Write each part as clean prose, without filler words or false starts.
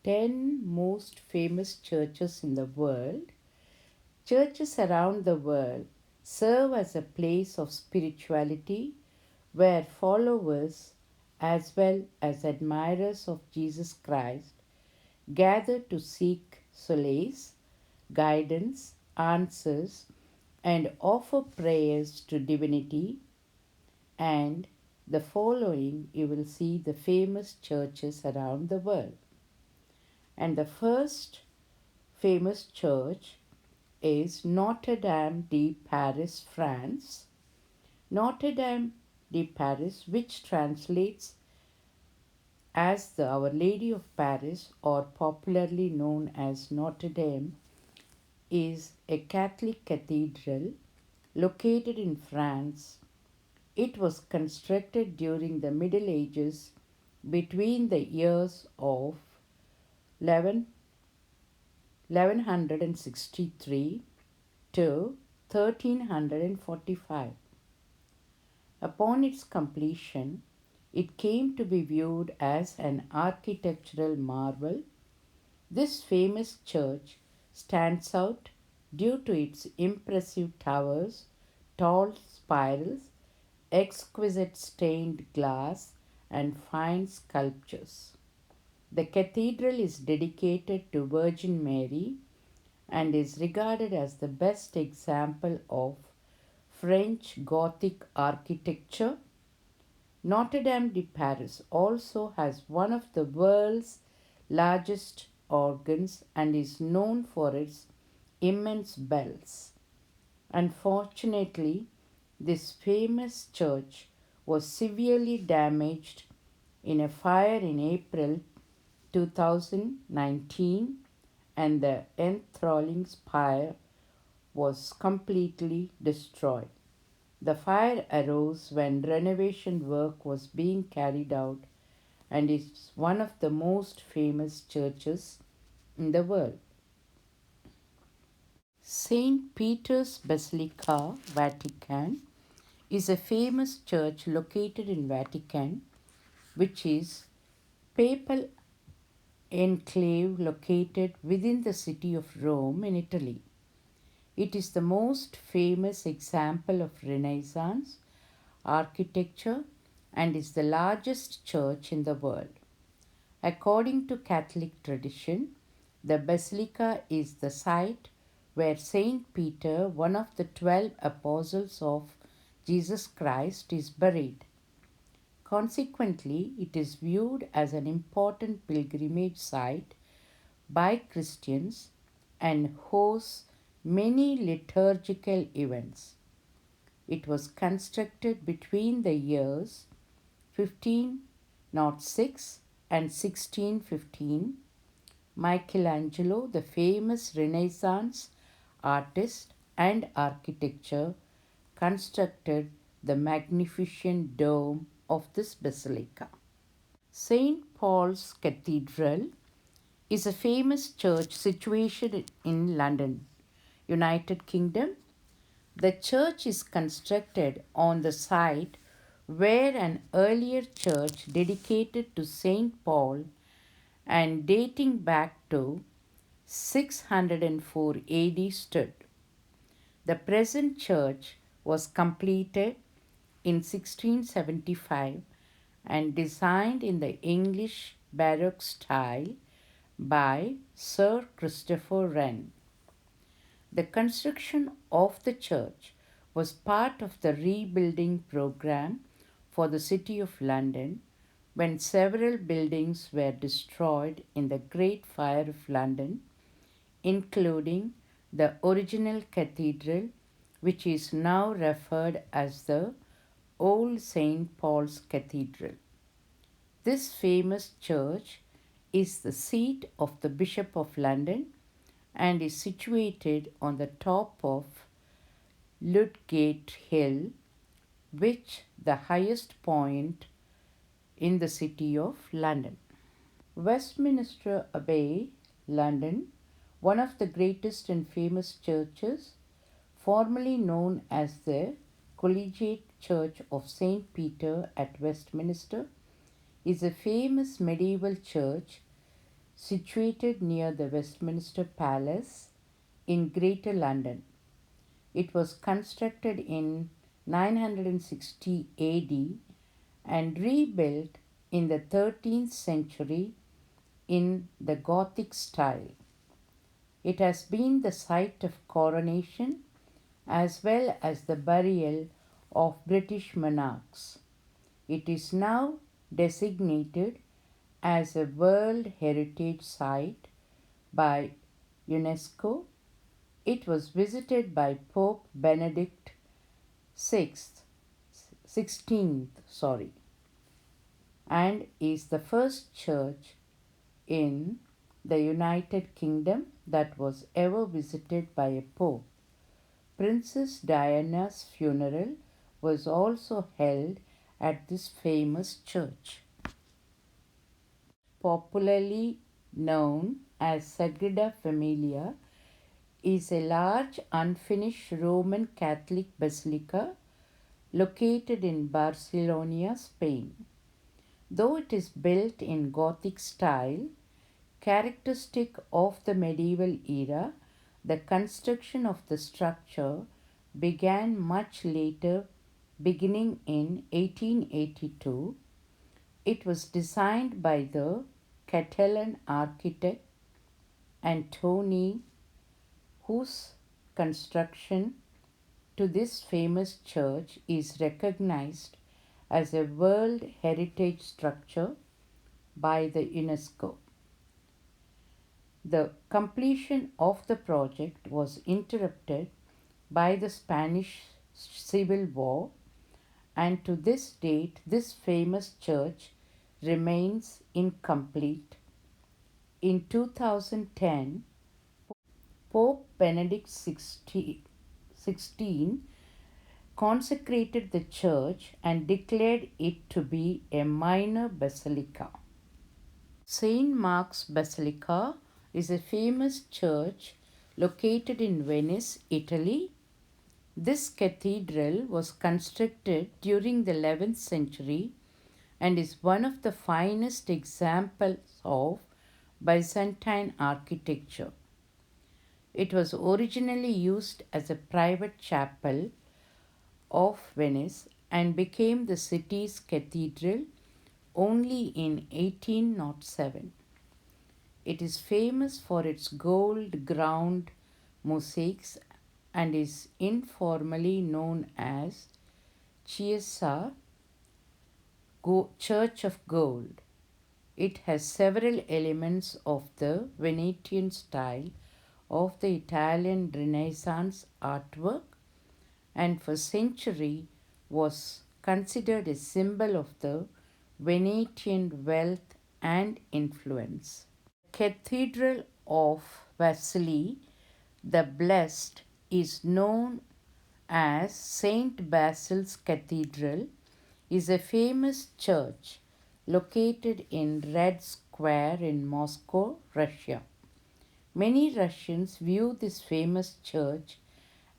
10 most famous churches in the world. Churches around the world serve as a place of spirituality where followers as well as admirers of Jesus Christ gather to seek solace, guidance, answers, and offer prayers to divinity. And the following you will see the famous churches around the world. And the first famous church is Notre Dame de Paris, France. Notre Dame de Paris, which translates as the Our Lady of Paris or popularly known as Notre Dame, is a Catholic cathedral located in France. It was constructed during the Middle Ages between the years of 11 1163 to 1345. Upon its completion, it came to be viewed as an architectural marvel. This famous church stands out due to its impressive towers, tall spires, exquisite stained glass, and fine sculptures. The cathedral is dedicated to Virgin Mary and is regarded as the best example of French Gothic architecture. Notre Dame de Paris also has one of the world's largest organs and is known for its immense bells. Unfortunately, this famous church was severely damaged in a fire in April 2019, and the enthralling spire was completely destroyed. The fire arose when renovation work was being carried out and is one of the most famous churches in the world. St. Peter's Basilica, Vatican, is a famous church located in Vatican, which is papal enclave located within the city of Rome in Italy. It is the most famous example of Renaissance architecture and is the largest church in the world. According to Catholic tradition, the basilica is the site where Saint Peter, one of the 12 apostles of Jesus Christ, is buried. Consequently, it is viewed as an important pilgrimage site by Christians and hosts many liturgical events. It was constructed between the years 1506 and 1615. Michelangelo, the famous Renaissance artist and architecture, constructed the magnificent dome of this basilica. St. Paul's Cathedral is a famous church situated in London, United Kingdom. The church is constructed on the site where an earlier church dedicated to St. Paul and dating back to 604 AD stood. The present church was completed in 1675 and designed in the English Baroque style by Sir Christopher Wren. The construction of the church was part of the rebuilding program for the City of London when several buildings were destroyed in the Great Fire of London, including the original cathedral, which is now referred as the Old St. Paul's Cathedral. This famous church is the seat of the Bishop of London and is situated on the top of Ludgate Hill, which the highest point in the city of London. Westminster Abbey, London, one of the greatest and famous churches, formerly known as the Collegiate Church of St. Peter at Westminster, is a famous medieval church situated near the Westminster Palace in Greater London. It was constructed in 960 AD and rebuilt in the 13th century in the Gothic style. It has been the site of coronation as well as the burial of British monarchs. It is now designated as a World Heritage Site by UNESCO. It was visited by Pope Benedict XVI, 16th, and is the first church in the United Kingdom that was ever visited by a pope. Princess Diana's funeral was also held at this famous church. Popularly known as Sagrada Familia, is a large unfinished Roman Catholic basilica located in Barcelona, Spain. Though it is built in Gothic style, characteristic of the medieval era, the construction of the structure began much later, beginning in 1882. It was designed by the Catalan architect Antoni, whose construction to this famous church is recognized as a World Heritage Structure by the UNESCO. The completion of the project was interrupted by the Spanish Civil War, and to this date, this famous church remains incomplete. In 2010, Pope Benedict XVI consecrated the church and declared it to be a minor basilica. St. Mark's Basilica is a famous church located in Venice, Italy. This cathedral was constructed during the 11th century and is one of the finest examples of Byzantine architecture. It was originally used as a private chapel of Venice and became the city's cathedral only in 1807. It is famous for its gold ground mosaics and is informally known as Chiesa Church of Gold. It has several elements of the Venetian style of the Italian Renaissance artwork, and for centuries was considered a symbol of the Venetian wealth and influence. Cathedral of Vasili the Blessed is known as Saint Basil's Cathedral, is a famous church located in Red Square in Moscow, Russia. Many Russians view this famous church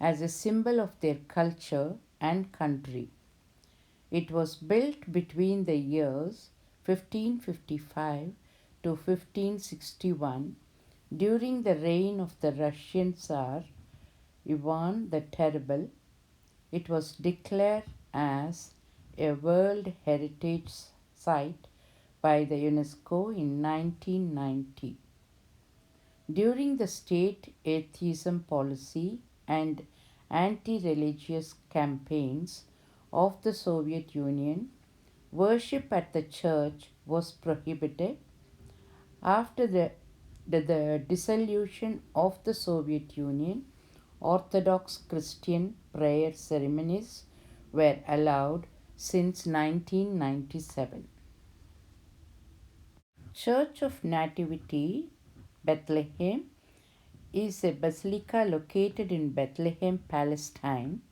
as a symbol of their culture and country. It was built between the years 1555 to 1561 during the reign of the Russian Tsar Ivan the Terrible. It was declared as a World Heritage Site by the UNESCO in 1990. During the state atheism policy and anti-religious campaigns of the Soviet Union, worship at the church was prohibited. After the dissolution of the Soviet Union, Orthodox Christian prayer ceremonies were allowed since 1997. Church of Nativity, Bethlehem, is a basilica located in Bethlehem, Palestine.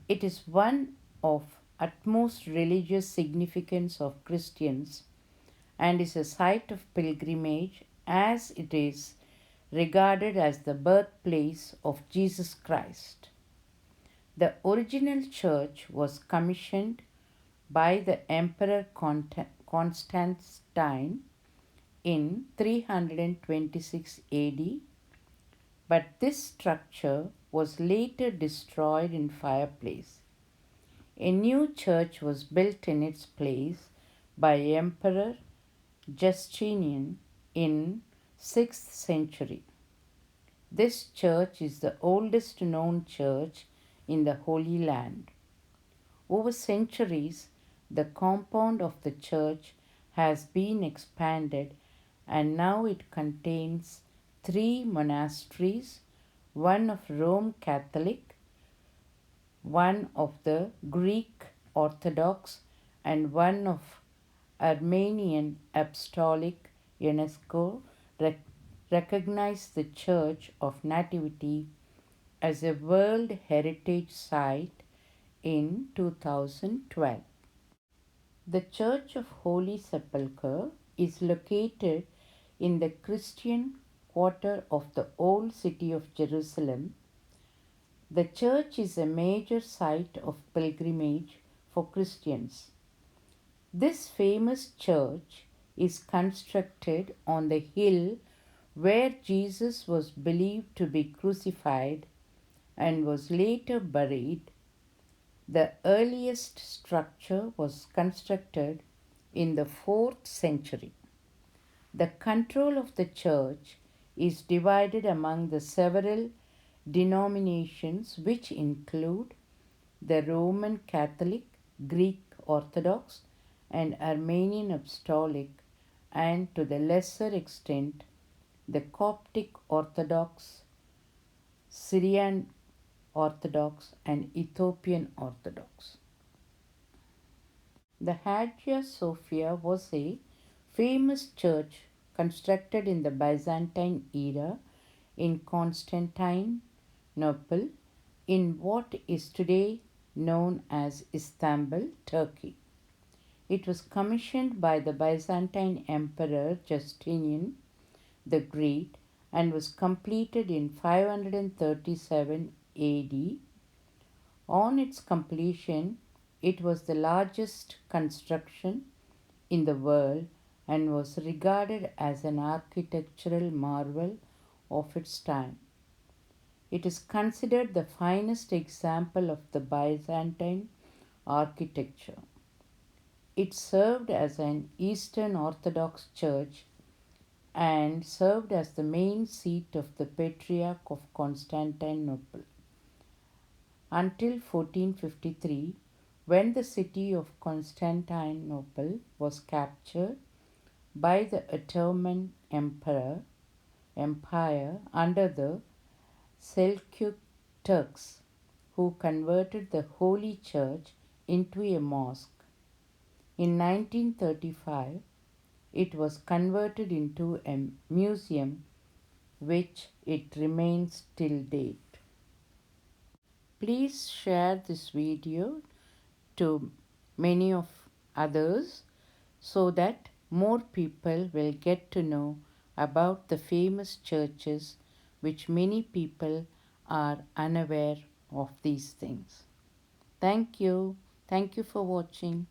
It is one of utmost religious significance of Christians and is a site of pilgrimage as it is regarded as the birthplace of Jesus Christ. The original church was commissioned by the Emperor Constantine in 326 AD, but this structure was later destroyed in fireplace. A new church was built in its place by Emperor Justinian in 6th century. This church is the oldest known church in the Holy Land. Over centuries, the compound of the church has been expanded and now it contains three monasteries, one of Rome Catholic, one of the Greek Orthodox, and one of Armenian Apostolic. UNESCO recognized the Church of Nativity as a World Heritage Site in 2012. The Church of Holy Sepulchre is located in the Christian quarter of the Old City of Jerusalem. The church is a major site of pilgrimage for Christians. This famous church is constructed on the hill where Jesus was believed to be crucified and was later buried. The earliest structure was constructed in the 4th century. The control of the church is divided among the several denominations, which include the Roman Catholic, Greek Orthodox, and Armenian Apostolic, and to the lesser extent, the Coptic Orthodox, Syrian Orthodox, and Ethiopian Orthodox. The Hagia Sophia was a famous church constructed in the Byzantine era in Constantinople, in what is today known as Istanbul, Turkey. It was commissioned by the Byzantine Emperor Justinian the Great and was completed in 537 AD. On its completion, it was the largest construction in the world and was regarded as an architectural marvel of its time. It is considered the finest example of the Byzantine architecture. It served as an Eastern Orthodox church and served as the main seat of the Patriarch of Constantinople until 1453, when the city of Constantinople was captured by the Ottoman Empire under the Seljuk Turks, who converted the Holy Church into a mosque. In 1935, it was converted into a museum, which it remains till date. Please share this video to many of others so that more people will get to know about the famous churches, which many people are unaware of these things. Thank you. Thank you for watching.